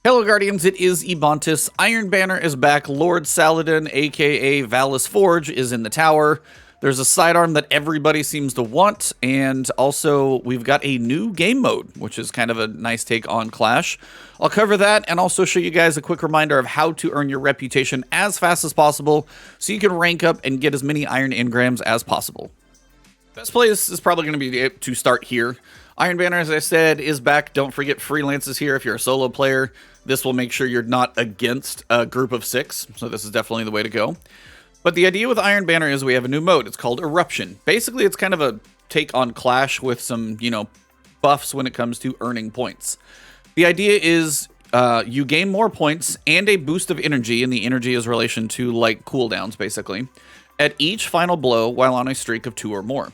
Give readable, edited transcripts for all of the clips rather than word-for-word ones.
Hello Guardians, it is Ebontis. Iron Banner is back. Lord Saladin, aka Valis Forge, is in the tower. There's a sidearm that everybody seems to want, and also we've got a new game mode, which is kind of a nice take on Clash. I'll cover that and also show you guys a quick reminder of how to earn your reputation as fast as possible so you can rank up and get as many Iron Engrams as possible. Best place is probably going to be to start here. Iron Banner, as I said, is back. Don't forget Freelance is here if you're a solo player. This will make sure you're not against a group of 6, so this is definitely the way to go. But the idea with Iron Banner is we have a new mode. It's called Eruption. Basically, it's kind of a take on Clash with some, buffs when it comes to earning points. The idea is you gain more points and a boost of energy, and the energy is relation to, like, cooldowns, basically, at each final blow while on a streak of 2 or more.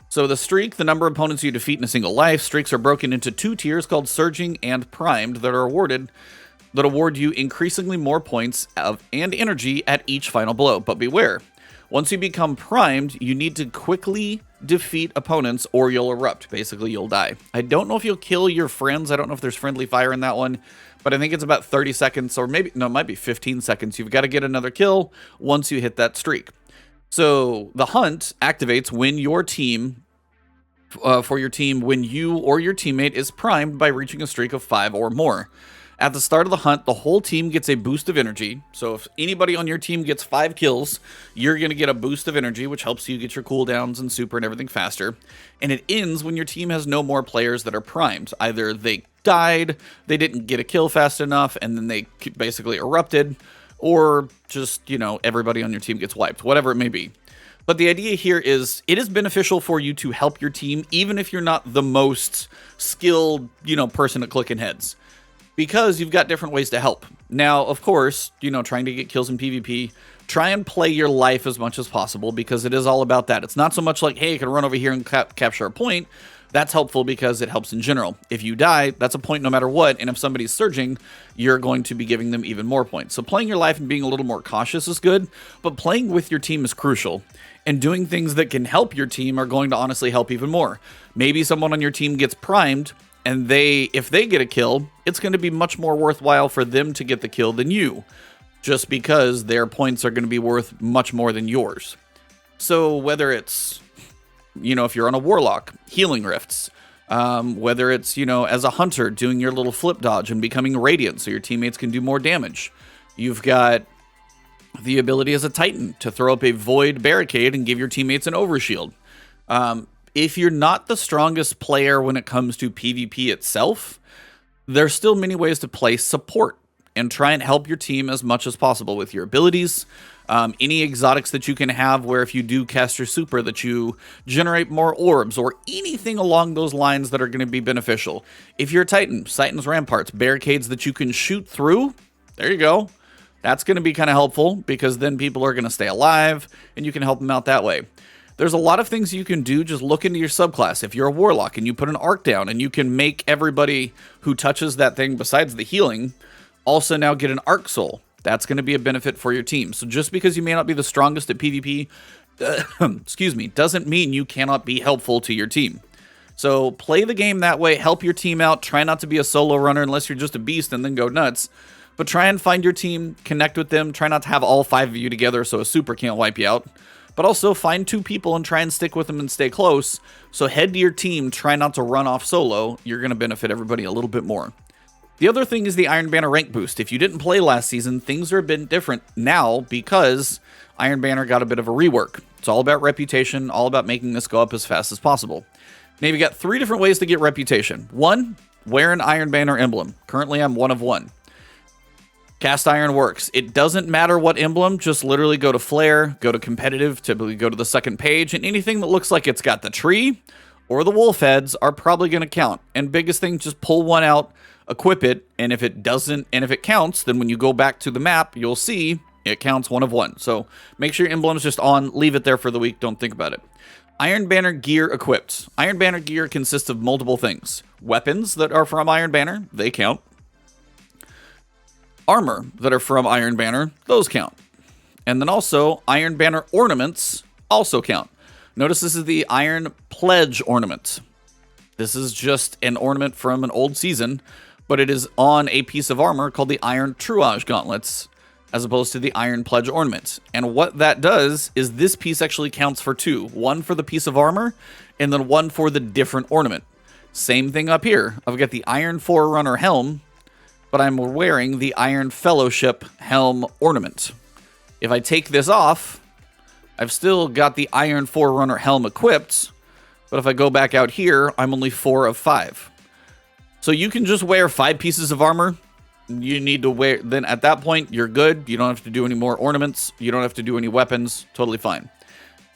So the streak, the number of opponents you defeat in a single life. Streaks are broken into 2 tiers called Surging and Primed that award you increasingly more points and energy at each final blow. But beware, once you become primed, you need to quickly defeat opponents or you'll erupt. Basically, you'll die. I don't know if you'll kill your friends. I don't know if there's friendly fire in that one, but I think it's about 30 seconds or maybe, no, it might be 15 seconds. You've got to get another kill once you hit that streak. So the hunt activates when your team, when you or your teammate is primed by reaching a streak of 5 or more. At the start of the hunt, the whole team gets a boost of energy. So if anybody on your team gets 5 kills, you're going to get a boost of energy, which helps you get your cooldowns and super and everything faster. And it ends when your team has no more players that are primed. Either they died, they didn't get a kill fast enough, and then they basically erupted, or just, everybody on your team gets wiped, whatever it may be. But the idea here is it is beneficial for you to help your team, even if you're not the most skilled, person at clicking heads, because you've got different ways to help. Now, of course, trying to get kills in PvP, try and play your life as much as possible, because it is all about that. It's not so much like, hey, I can run over here and capture a point. That's helpful because it helps in general. If you die, that's a point no matter what, and if somebody's surging, you're going to be giving them even more points. So playing your life and being a little more cautious is good, but playing with your team is crucial, and doing things that can help your team are going to honestly help even more. Maybe someone on your team gets primed, and if they get a kill, it's going to be much more worthwhile for them to get the kill than you, just because their points are going to be worth much more than yours. So whether it's, if you're on a Warlock, healing rifts, whether it's, as a hunter, doing your little flip dodge and becoming radiant so your teammates can do more damage. You've got the ability as a Titan to throw up a void barricade and give your teammates an overshield. If you're not the strongest player when it comes to PvP itself, there's still many ways to play support and try and help your team as much as possible with your abilities. Any exotics that you can have where if you do cast your super that you generate more orbs or anything along those lines that are going to be beneficial. If you're a Titan, Titan's ramparts, barricades that you can shoot through, there you go. That's going to be kind of helpful because then people are going to stay alive and you can help them out that way. There's a lot of things you can do. Just look into your subclass. If you're a Warlock and you put an arc down and you can make everybody who touches that thing besides the healing also now get an arc soul. That's going to be a benefit for your team. So just because you may not be the strongest at PvP, doesn't mean you cannot be helpful to your team. So play the game that way, help your team out, try not to be a solo runner unless you're just a beast and then go nuts. But try and find your team, connect with them, try not to have all 5 of you together so a super can't wipe you out. But also find 2 people and try and stick with them and stay close. So head to your team, try not to run off solo. You're going to benefit everybody a little bit more. The other thing is the Iron Banner rank boost. If you didn't play last season, things are a bit different now because Iron Banner got a bit of a rework. It's all about reputation, all about making this go up as fast as possible. Now you've got 3 different ways to get reputation. 1, wear an Iron Banner emblem. Currently I'm 1 of 1. Cast Iron works. It doesn't matter what emblem, just literally go to Flare, go to Competitive, typically go to the second page, and anything that looks like it's got the tree or the wolf heads are probably going to count. And biggest thing, just pull one out, equip it, and if it doesn't, and if it counts, then when you go back to the map, you'll see it counts 1 of 1. So make sure your emblem's just on, leave it there for the week, don't think about it. Iron Banner gear equipped. Iron Banner gear consists of multiple things. Weapons that are from Iron Banner, they count. Armor that are from Iron Banner, those count. And then also, Iron Banner ornaments also count. Notice this is the Iron Pledge ornament. This is just an ornament from an old season, but it is on a piece of armor called the Iron Truage Gauntlets, as opposed to the Iron Pledge Ornament. And what that does is this piece actually counts for two. One for the piece of armor, and then one for the different ornament. Same thing up here. I've got the Iron Forerunner Helm, but I'm wearing the Iron Fellowship Helm Ornament. If I take this off, I've still got the Iron Forerunner Helm equipped, but if I go back out here, I'm only 4 of 5. So you can just wear 5 pieces of armor. You need to wear, then at that point, you're good. You don't have to do any more ornaments. You don't have to do any weapons. Totally fine.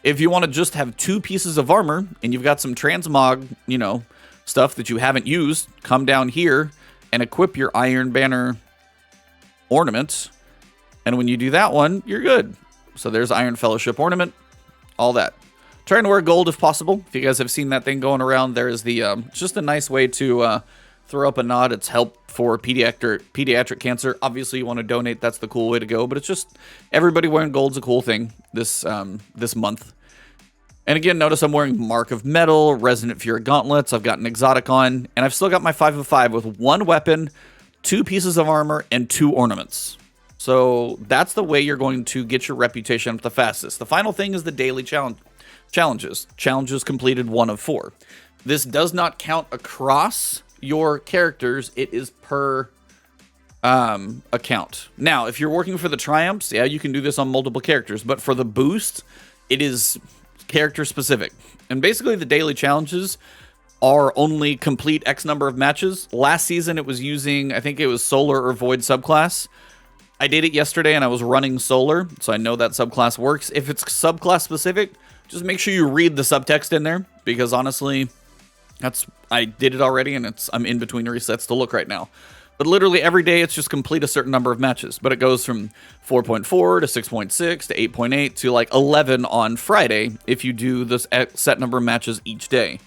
If you want to just have 2 pieces of armor, and you've got some transmog, you know, stuff that you haven't used, come down here and equip your Iron Banner ornament. And when you do that one, you're good. So there's Iron Fellowship ornament, all that. Trying to wear gold if possible. If you guys have seen that thing going around, there is the, just a nice way to throw up a nod. It's help for pediatric cancer. Obviously, you want to donate. That's the cool way to go. But it's just everybody wearing gold's a cool thing this this month. And again, notice I'm wearing Mark of Metal, Resonant Fury Gauntlets. I've got an exotic on, and I've still got my 5 of 5 with 1 weapon, 2 pieces of armor, and 2 ornaments. So that's the way you're going to get your reputation up the fastest. The final thing is the daily challenges. Challenges completed 1 of 4. This does not count across your characters. It is per account. Now, if you're working for the triumphs, yeah, you can do this on multiple characters. But for the boost, it is character specific. And basically the daily challenges are only complete X number of matches. Last season it was using, I think it was Solar or Void subclass. I did it yesterday and I was running Solar, so I know that subclass works. If it's subclass specific, just make sure you read the subtext in there, because honestly, I did it already and I'm in between resets to look right now. But literally every day it's just complete a certain number of matches, but it goes from 4.4 to 6.6 to 8.8 to like 11 on Friday if you do this set number of matches each day.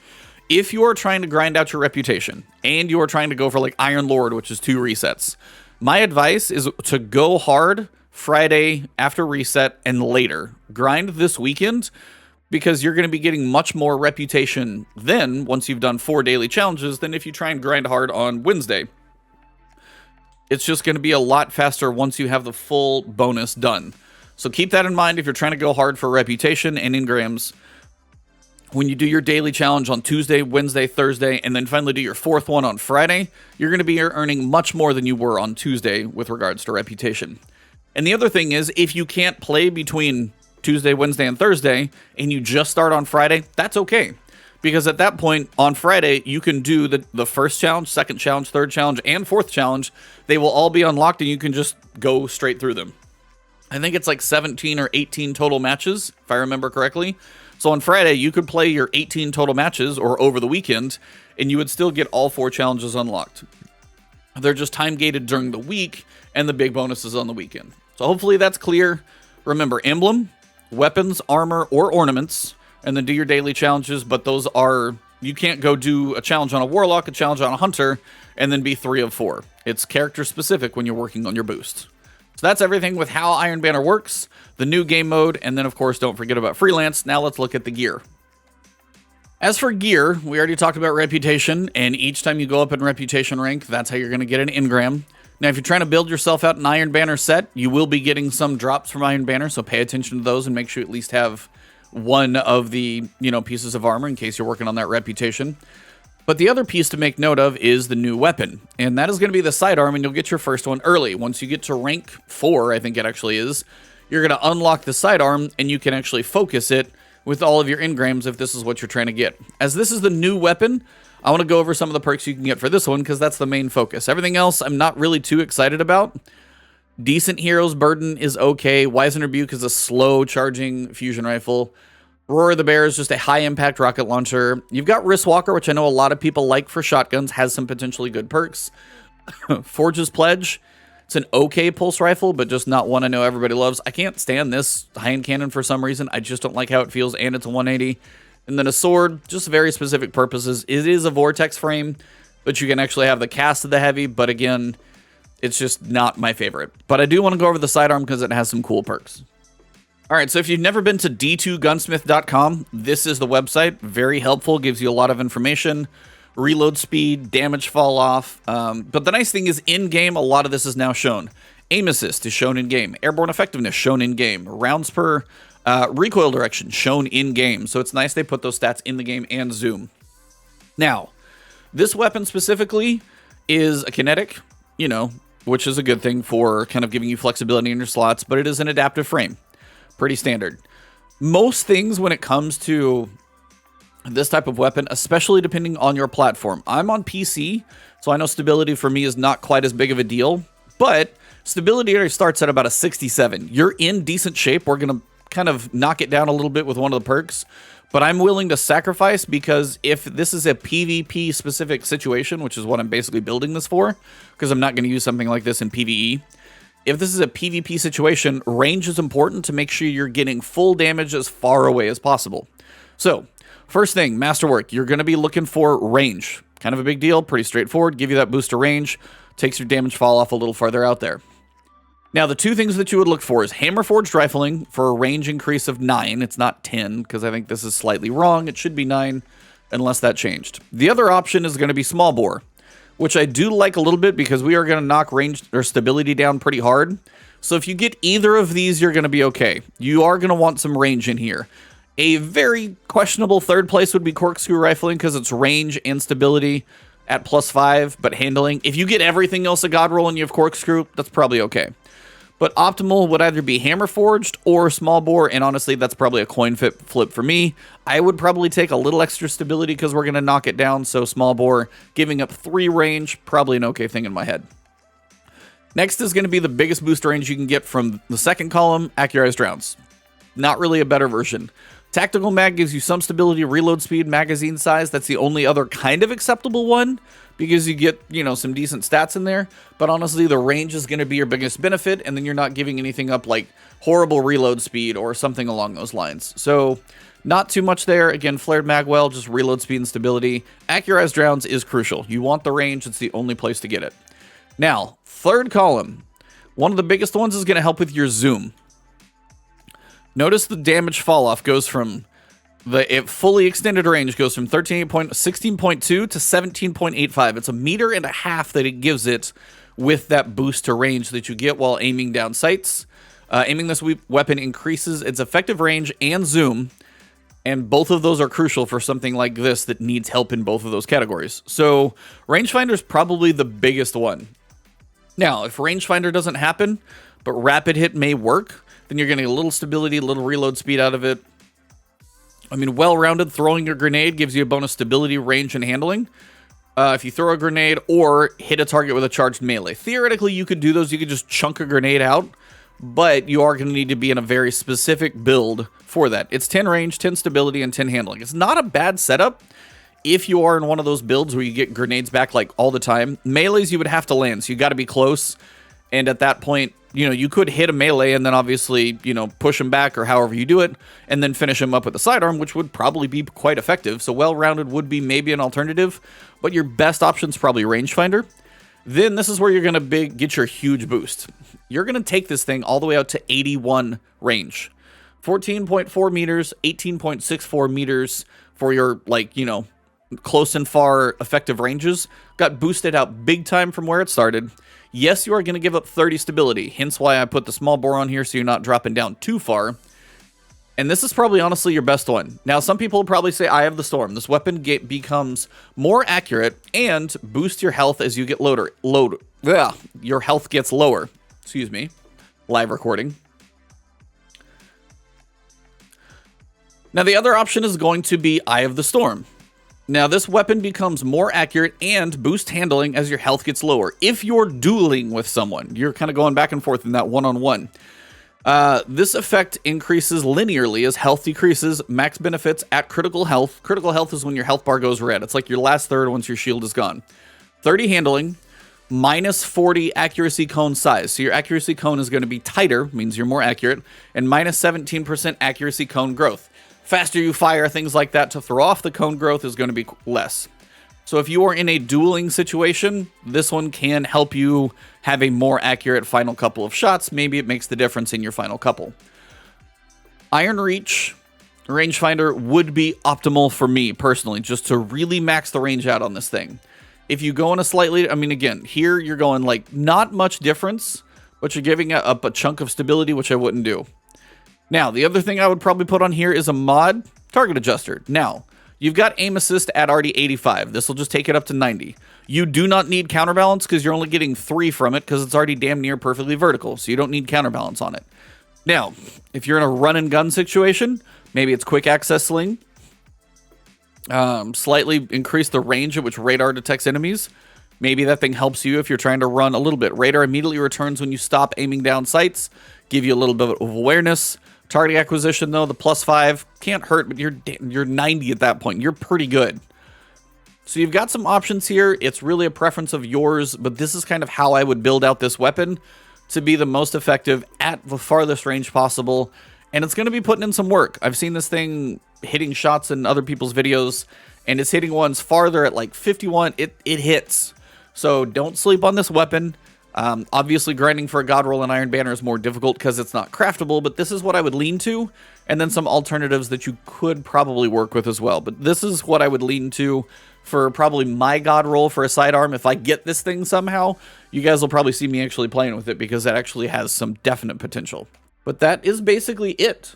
If you are trying to grind out your reputation and you are trying to go for like Iron Lord, which is 2 resets, my advice is to go hard Friday after reset and later. Grind this weekend, because you're going to be getting much more reputation then once you've done 4 daily challenges than if you try and grind hard on Wednesday. It's just going to be a lot faster once you have the full bonus done. So keep that in mind if you're trying to go hard for reputation and engrams. When you do your daily challenge on Tuesday, Wednesday, Thursday, and then finally do your 4th one on Friday, you're going to be earning much more than you were on Tuesday with regards to reputation. And the other thing is, if you can't play between Tuesday, Wednesday, and Thursday, and you just start on Friday, that's okay. Because at that point, on Friday, you can do the first challenge, second challenge, third challenge, and 4th challenge. They will all be unlocked, and you can just go straight through them. I think it's like 17 or 18 total matches, if I remember correctly. So on Friday, you could play your 18 total matches, or over the weekend, and you would still get all 4 challenges unlocked. They're just time-gated during the week, and the big bonuses on the weekend. So hopefully that's clear. Remember, emblem, weapons, armor, or ornaments, and then do your daily challenges, but those are, you can't go do a challenge on a Warlock, a challenge on a Hunter, and then be 3 of 4. It's character specific when you're working on your boost. So that's everything with how Iron Banner works, the new game mode, and then of course don't forget about freelance. Now let's look at the gear. As for gear, we already talked about reputation, and each time you go up in reputation rank, that's how you're going to get an engram. Now, if you're trying to build yourself out an Iron Banner set, you will be getting some drops from Iron Banner, so pay attention to those and make sure you at least have one of the, pieces of armor in case you're working on that reputation. But the other piece to make note of is the new weapon, and that is going to be the Sidearm, and you'll get your first one early. Once you get to rank 4, I think it actually is, you're going to unlock the Sidearm, and you can actually focus it with all of your engrams if this is what you're trying to get. As this is the new weapon, I want to go over some of the perks you can get for this one, because that's the main focus. Everything else I'm not really too excited about. Decent Hero's Burden is okay. Wizen Rebuke is a slow charging fusion rifle. Roar of the Bear is just a high impact rocket launcher. You've got Wristwalker, which I know a lot of people like for shotguns, has some potentially good perks. Forge's Pledge, it's an okay pulse rifle, but just not one I know everybody loves. I can't stand this high-end cannon for some reason. I just don't like how it feels, and it's a 180. And then a sword, just very specific purposes. It is a vortex frame, but you can actually have the cast of the heavy, but again, it's just not my favorite. But I do want to go over the Sidearm because it has some cool perks. All right, so if you've never been to d2gunsmith.com, this is the website. Very helpful, gives you a lot of information. reload speed, damage fall off. But the nice thing is in-game, a lot of this is now shown. Aim assist is shown in-game. Airborne effectiveness shown in-game. Rounds per recoil direction shown in-game. So it's nice they put those stats in the game and zoom. Now, this weapon specifically is a kinetic, you know, which is a good thing for kind of giving you flexibility in your slots, but it is an adaptive frame. Pretty standard. Most things when it comes to this type of weapon, especially depending on your platform. I'm on PC, so I know stability for me is not quite as big of a deal, but stability already starts at about a 67. You're in decent shape. We're going to kind of knock it down a little bit with one of the perks, but I'm willing to sacrifice because if this is a PvP specific situation, which is what I'm basically building this for, because I'm not going to use something like this in PvE. If this is a PvP situation, range is important to make sure you're getting full damage as far away as possible. So, first thing, Masterwork, you're going to be looking for range. Kind of a big deal, pretty straightforward, give you that boost to range, takes your damage fall off a little farther out there. Now, the two things that you would look for is Hammer Forged Rifling for a range increase of 9. It's not 10, because I think this is slightly wrong. It should be 9, unless that changed. The other option is going to be Small Bore, which I do like a little bit because we are going to knock range or stability down pretty hard. So if you get either of these, you're going to be okay. You are going to want some range in here. A very questionable third place would be Corkscrew Rifling because it's range and stability at +5, but handling. If you get everything else a God roll and you have Corkscrew, that's probably okay. But optimal would either be Hammer Forged or Small Bore, and honestly, that's probably a coin flip for me. I would probably take a little extra stability because we're going to knock it down, so Small Bore, giving up 3 range, probably an okay thing in my head. Next is going to be the biggest boost range you can get from the second column, Accurized Rounds. Not really a better version. Tactical Mag gives you some stability, reload speed, magazine size. That's the only other kind of acceptable one because you get, you know, some decent stats in there. But honestly, the range is going to be your biggest benefit, and then you're not giving anything up like horrible reload speed or something along those lines. So not too much there. Again, Flared Magwell, just reload speed and stability. Accurized Rounds is crucial. You want the range. It's the only place to get it. Now, third column. One of the biggest ones is going to help with your zoom. Notice the damage fall off goes from the fully extended range goes from 16.2 to 17.85. It's 1.5 meters that it gives it with that boost to range that you get while aiming down sights. Aiming this weapon increases its effective range and zoom, and both of those are crucial for something like this that needs help in both of those categories. So Rangefinder is probably the biggest one. Now, if Rangefinder doesn't happen, but Rapid Hit may work, then you're getting a little stability, a little reload speed out of it. I mean, well-rounded, throwing a grenade gives you a bonus stability, range, and handling. If you throw a grenade or hit a target with a charged melee. Theoretically, you could do those. You could just chunk a grenade out, but you are going to need to be in a very specific build for that. It's 10 range, 10 stability, and 10 handling. It's not a bad setup if you are in one of those builds where you get grenades back like all the time. Melees you would have to land, so you got to be close. And at that point, you know, you could hit a melee and then obviously, you know, push him back or however you do it, and then finish him up with a sidearm, which would probably be quite effective. So well-rounded would be maybe an alternative, but your best option is probably Rangefinder. Then this is where you're going to get your huge boost. You're going to take this thing all the way out to 81 range. 14.4 meters, 18.64 meters for your, like, you know, close and far effective ranges. Got boosted out big time from where it started. Yes, you are going to give up 30 stability, hence why I put the Small Bore on here so you're not dropping down too far. And this is probably honestly your best one. Now, some people will probably say, Eye of the Storm. This weapon becomes more accurate and boosts your health as you get your health gets lower. Excuse me. Live recording. Now, the other option is going to be Eye of the Storm. Now, this weapon becomes more accurate and boost handling as your health gets lower. If you're dueling with someone, you're kind of going back and forth in that one-on-one. This effect increases linearly as health decreases. Max benefits at critical health. Critical health is when your health bar goes red. It's like your last third once your shield is gone. 30 handling, minus 40 accuracy cone size. So your accuracy cone is going to be tighter, means you're more accurate, and minus 17% accuracy cone growth. Faster you fire, things like that to throw off the cone growth is going to be less. So if you are in a dueling situation, this one can help you have a more accurate final couple of shots. Maybe it makes the difference in your final couple. Iron Reach rangefinder would be optimal for me personally, just to really max the range out on this thing. If you go in a slightly, I mean, again, here you're going like not much difference, but you're giving up a chunk of stability, which I wouldn't do. Now, the other thing I would probably put on here is a mod target adjuster. Now, you've got aim assist at already 85. This will just take it up to 90. You do not need counterbalance because you're only getting 3 from it because it's already damn near perfectly vertical, so you don't need counterbalance on it. Now, if you're in a run and gun situation, maybe it's quick access sling, slightly increase the range at which radar detects enemies. Maybe that thing helps you if you're trying to run a little bit. Radar immediately returns when you stop aiming down sights, give you a little bit of awareness. Target acquisition, though, the +5 can't hurt, but you're 90 at that point. You're pretty good. So you've got some options here. It's really a preference of yours, but this is kind of how I would build out this weapon to be the most effective at the farthest range possible. And it's going to be putting in some work. I've seen this thing hitting shots in other people's videos, and it's hitting ones farther at like 51. It hits. So don't sleep on this weapon. Obviously, grinding for a God Roll and Iron Banner is more difficult because it's not craftable, but this is what I would lean to, and then some alternatives that you could probably work with as well. But this is what I would lean to for probably my God Roll for a sidearm. If I get this thing somehow, you guys will probably see me actually playing with it because that actually has some definite potential. But that is basically it.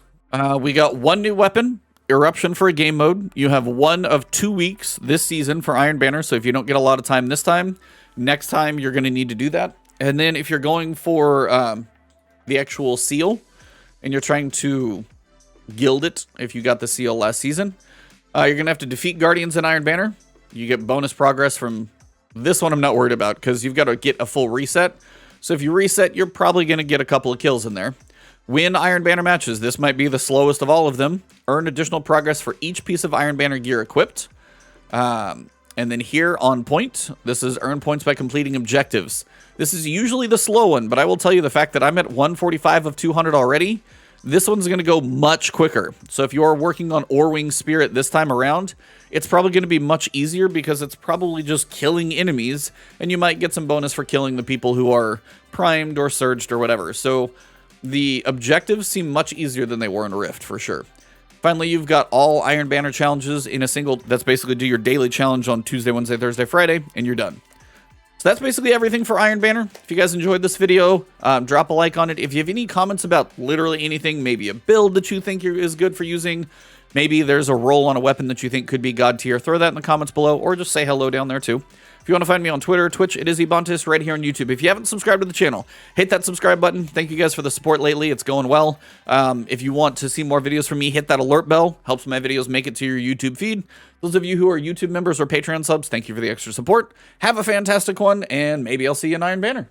We got one new weapon, Eruption for a game mode. You have 1 of 2 weeks this season for Iron Banner, so if you don't get a lot of time this time, next time you're going to need to do that. And then if you're going for the actual seal, and you're trying to guild it, if you got the seal last season, you're going to have to defeat Guardians in Iron Banner. You get bonus progress from this one. I'm not worried about because you've got to get a full reset. So if you reset, you're probably going to get a couple of kills in there. Win Iron Banner matches. This might be the slowest of all of them. Earn additional progress for each piece of Iron Banner gear equipped. And then here on point, this is earn points by completing objectives. This is usually the slow one, but I will tell you the fact that I'm at 145 of 200 already, this one's going to go much quicker. So if you're working on Orwing Spirit this time around, it's probably going to be much easier because it's probably just killing enemies, and you might get some bonus for killing the people who are primed or surged or whatever. So the objectives seem much easier than they were in Rift, for sure. Finally, you've got all Iron Banner challenges in a single, that's basically do your daily challenge on Tuesday, Wednesday, Thursday, Friday, and you're done. So that's basically everything for Iron Banner. If you guys enjoyed this video, drop a like on it. If you have any comments about literally anything, maybe a build that you think is good for using, maybe there's a roll on a weapon that you think could be God tier, throw that in the comments below, or just say hello down there too. If you want to find me on Twitter, Twitch, it is Ebontis, right here on YouTube. If you haven't subscribed to the channel, hit that subscribe button. Thank you guys for the support lately. It's going well. If you want to see more videos from me, hit that alert bell. Helps my videos make it to your YouTube feed. Those of you who are YouTube members or Patreon subs, thank you for the extra support. Have a fantastic one, and maybe I'll see you in Iron Banner.